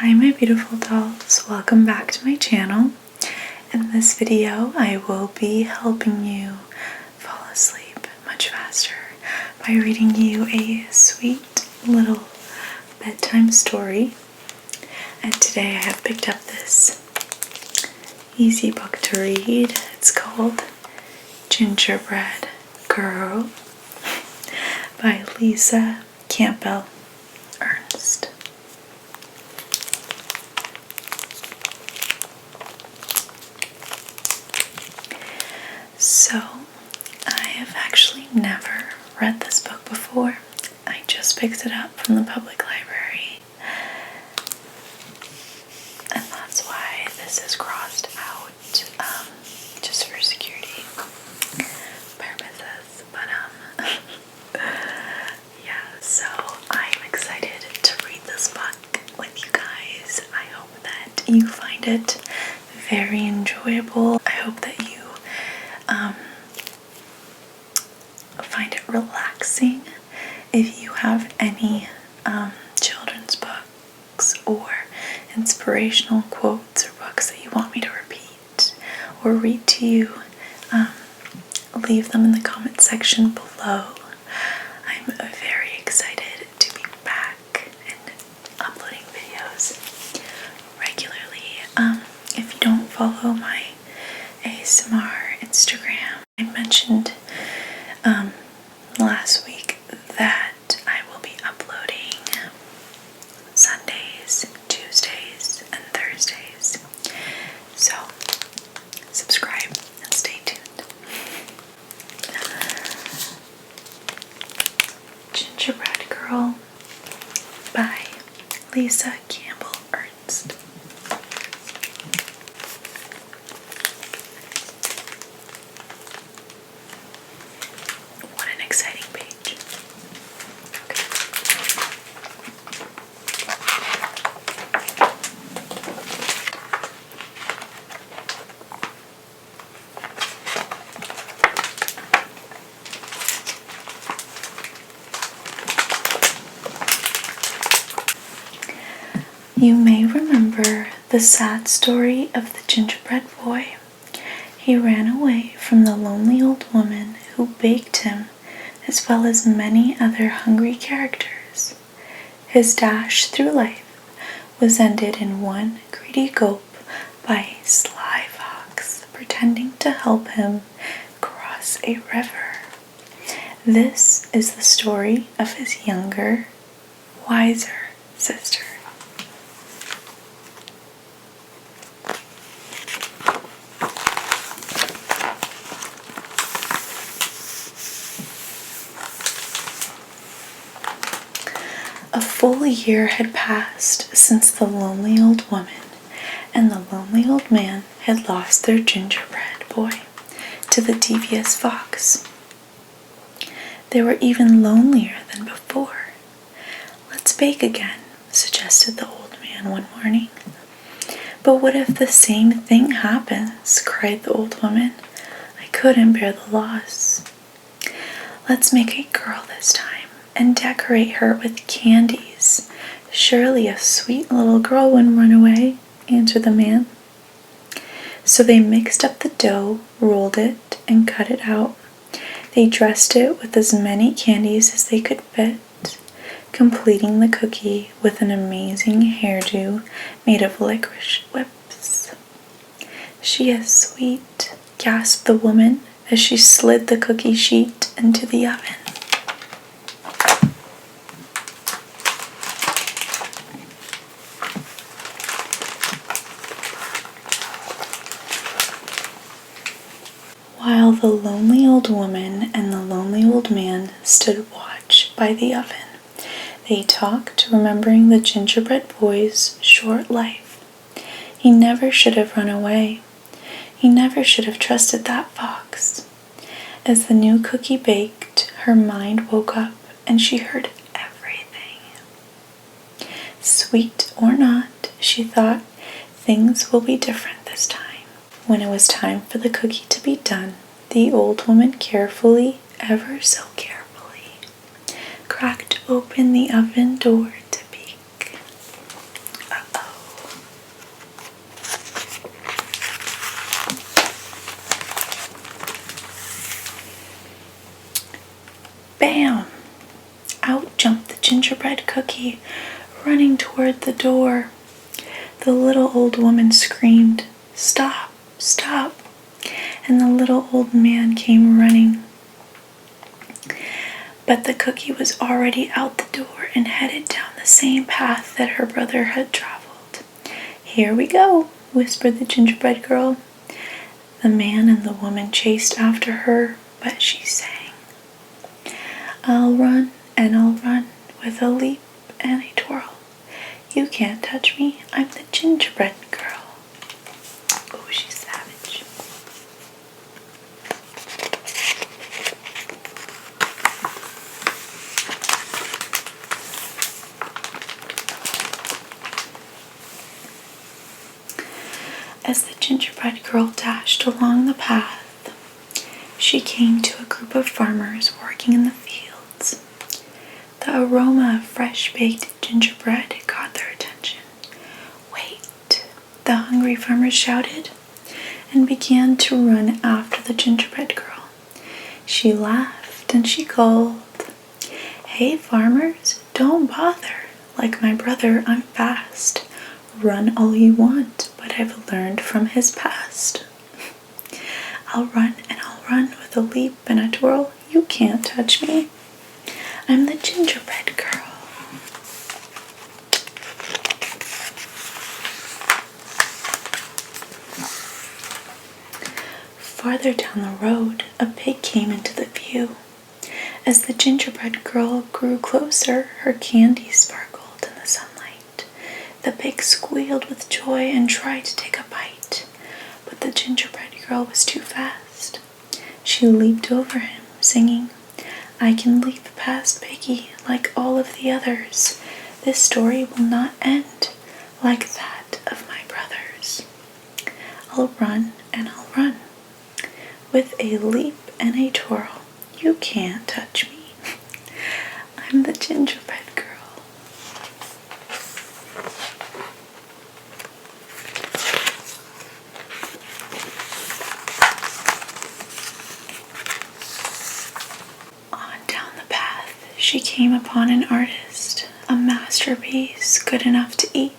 Hi my beautiful dolls, welcome back to my channel. In this video I will be helping you fall asleep much faster by reading you a sweet little bedtime story. And today I have picked up this easy book to read. It's called Gingerbread Girl by Lisa Campbell Ernst. So, I have actually never read this book before. I just picked it up from the public library, and that's why this is crossed out, just for security purposes. But yeah, so I'm excited to read this book with you guys. I hope that you find it very enjoyable. I hope that you find it relaxing. If you have any children's books or inspirational quotes or books that you want me to repeat or read to you, leave them in the comment section below. I'm very excited to be back and uploading videos regularly. If you don't follow my ASMR Instagram, I mentioned last week that I will be uploading Sundays, Tuesdays, and Thursdays. So subscribe and stay tuned. Gingerbread Girl by Lisa Campbell Ernst. What an exciting page. Okay. You may remember the sad story of the gingerbread boy. He ran away from the lonely old woman who baked him, as well as many other hungry characters. His dash through life was ended in one greedy gulp by a sly fox pretending to help him cross a river. This is the story of his younger, wiser sister. A full year had passed since the lonely old woman and the lonely old man had lost their gingerbread boy to the devious fox. They were even lonelier than before. "Let's bake again," suggested the old man one morning. "But what if the same thing happens?" cried the old woman. "I couldn't bear the loss." "Let's make a girl this time and decorate her with candies. Surely a sweet little girl wouldn't run away," answered the man. So they mixed up the dough, rolled it, and cut it out. They dressed it with as many candies as they could fit, completing the cookie with an amazing hairdo made of licorice whips. "She is sweet," gasped the woman as she slid the cookie sheet into the oven. While the lonely old woman and the lonely old man stood watch by the oven, they talked, remembering the gingerbread boy's short life. He never should have run away. He never should have trusted that fox. As the new cookie baked, her mind woke up and she heard everything. Sweet or not, she thought, things will be different this time. When it was time for the cookie to be done, the old woman carefully, ever so carefully, cracked open the oven door to peek. Uh-oh. Bam! Out jumped the gingerbread cookie, running toward the door. The little old woman screamed, "Stop! Stop!" And the little old man came running. But the cookie was already out the door and headed down the same path that her brother had traveled. "Here we go," whispered the gingerbread girl. The man and the woman chased after her, but she sang, "I'll run and I'll run with a leap and a twirl. You can't touch me, I'm the gingerbread girl." Oh, she's savage. As the gingerbread girl dashed along the path, she came to a group of farmers working in the fields. The aroma of fresh-baked gingerbread caught their attention. "Wait!" the hungry farmers shouted, and began to run after the gingerbread girl. She laughed and she called, "Hey farmers, don't bother. Like my brother, I'm fast. Run all you want, but I've learned from his past. I'll run and I'll run with a leap and a twirl. You can't touch me. I'm the gingerbread girl." Farther down the road, a pig came into the view. As the gingerbread girl grew closer, her candy sparkled in the sunlight. The pig squealed with joy and tried to take a bite, but the gingerbread girl was too fast. She leaped over him, singing, "I can leap past Piggy like all of the others. This story will not end like that of my brothers. I'll run and I'll run with a leap and a twirl. You can't touch me. I'm the gingerbread girl." She came upon an artist, a masterpiece good enough to eat.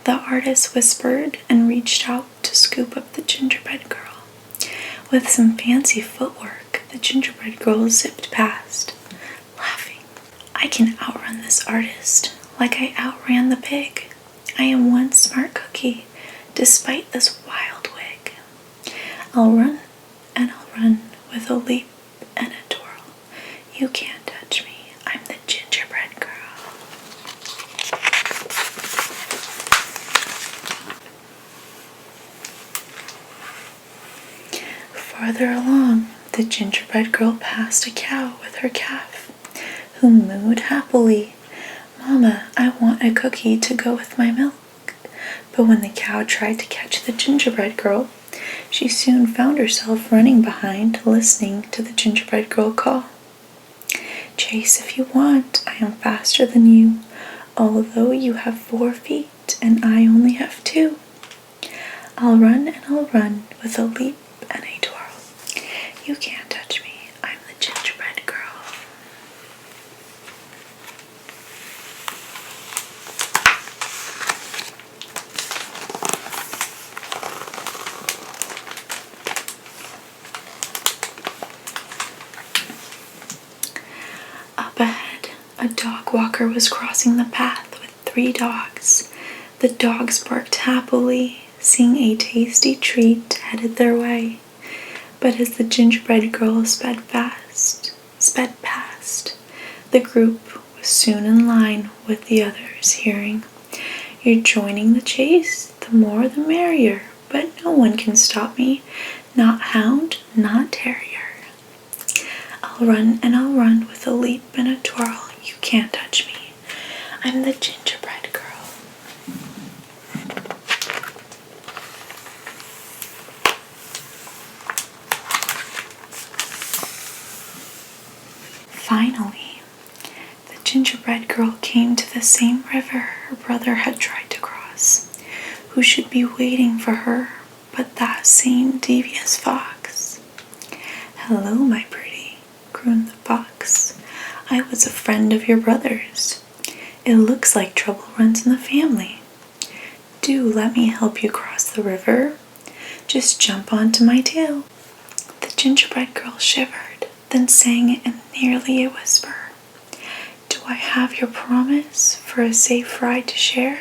The artist whispered and reached out to scoop up the gingerbread girl. With some fancy footwork, the gingerbread girl zipped past, laughing. "I can outrun this artist like I outran the pig. I am one smart cookie, despite this wild wig. I'll run and I'll run with a leap and a twirl. You can't touch me. I'm the gingerbread girl." Farther along, the gingerbread girl passed a cow with her calf, who mooed happily, "Mama, I want a cookie to go with my milk." But when the cow tried to catch the gingerbread girl, she soon found herself running behind, listening to the gingerbread girl call, "Chase if you want, I am faster than you, although you have 4 feet and I only have 2. I'll run and I'll run with a leap and a twirl. You can't touch me, I'm the gingerbread girl." Up ahead, a dog walker was crossing the path with 3 dogs. The dogs barked happily, seeing a tasty treat headed their way. But as the gingerbread girl sped past, the group was soon in line with the others, hearing, "You're joining the chase, the more the merrier, but no one can stop me, not hound, not terrier. I'll run and I'll run with a leap and a twirl. You can't touch me. I'm the gingerbread girl." Finally, the gingerbread girl came to the same river her brother had tried to cross. Who should be waiting for her but that same devious fox? "Hello, my pretty," crooned the fox. I was a friend of your brother's. It looks like trouble runs in the family. Do let me help you cross the river. Just jump onto my tail." The gingerbread girl shivered, then sang in nearly a whisper. "Do I have your promise for a safe ride to share?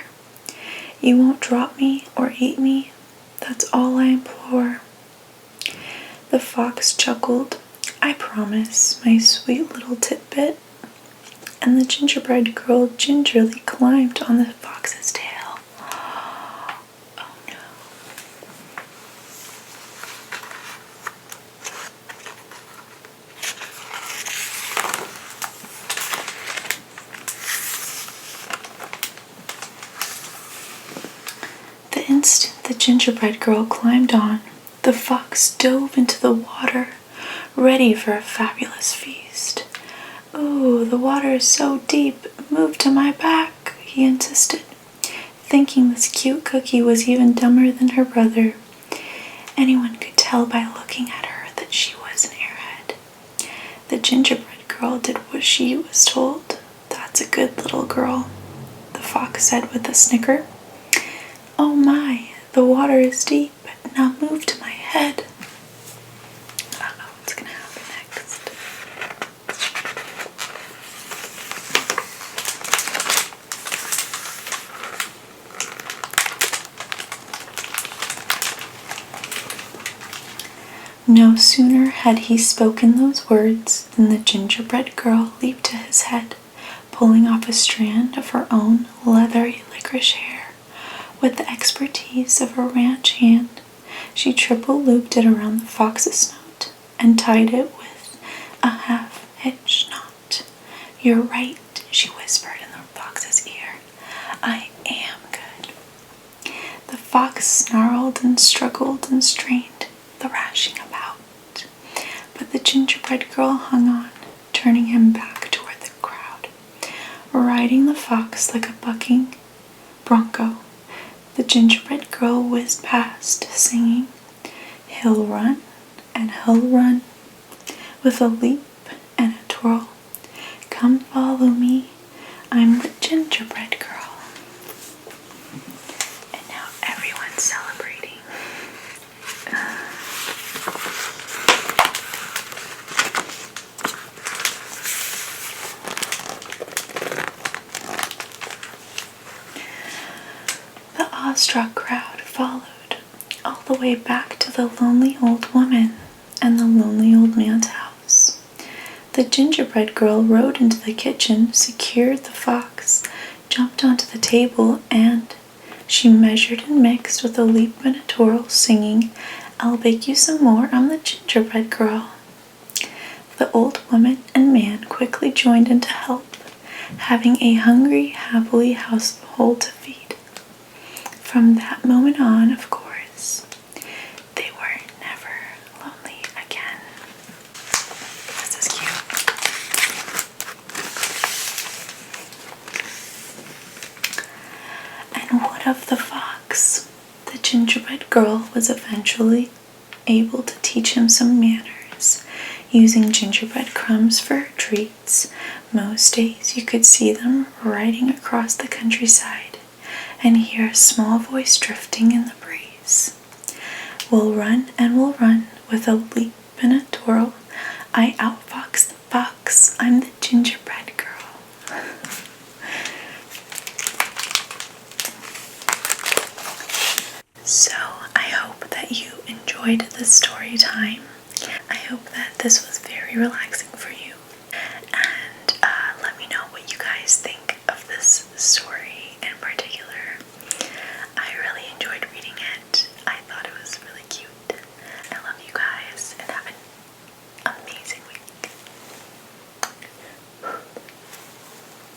You won't drop me or eat me, that's all I implore." The fox chuckled. "I promise, my sweet little titbit." And the gingerbread girl gingerly climbed on the fox's tail. Oh no. The instant the gingerbread girl climbed on, the fox dove into the water, ready for a fabulous feast. "Ooh, the water is so deep, move to my back," he insisted, thinking this cute cookie was even dumber than her brother. Anyone could tell by looking at her that she was an airhead. The gingerbread girl did what she was told. "That's a good little girl," the fox said with a snicker. "Oh my, the water is deep, now move to my head." Uh-oh, what's gonna happen next? No sooner had he spoken those words than the gingerbread girl leaped to his head, pulling off a strand of her own leathery licorice hair. With the expertise of a ranch hand, she triple-looped it around the fox's snout and tied it with a half-hitch knot. "You're right," she whispered in the fox's ear. "I am good." The fox snarled and struggled and strained, thrashing about. But the gingerbread girl hung on, turning him back toward the crowd. Riding the fox like a bucking bronco, the gingerbread girl whizzed past, singing, "He'll run and he'll run with a leap and a twirl. Come follow me, I'm the gingerbread girl." And now everyone's celebrating. The awestruck crowd followed all the way back to the lonely old woman and the lonely old man's house. The gingerbread girl rode into the kitchen, secured the fox, jumped onto the table, and she measured and mixed with a leap and a twirl, singing, "I'll bake you some more, I'm the gingerbread girl." The old woman and man quickly joined in to help, having a hungry, happily household to feed. From that moment on, of course, they were never lonely again. This is cute. And what of the fox? The gingerbread girl was eventually able to teach him some manners, using gingerbread crumbs for treats. Most days you could see them riding across the countryside and hear a small voice drifting in the breeze. "We'll run and we'll run with a leap and a twirl. I outfox the fox, I'm the gingerbread girl." So I hope that you enjoyed this story time. I hope that this was very relaxing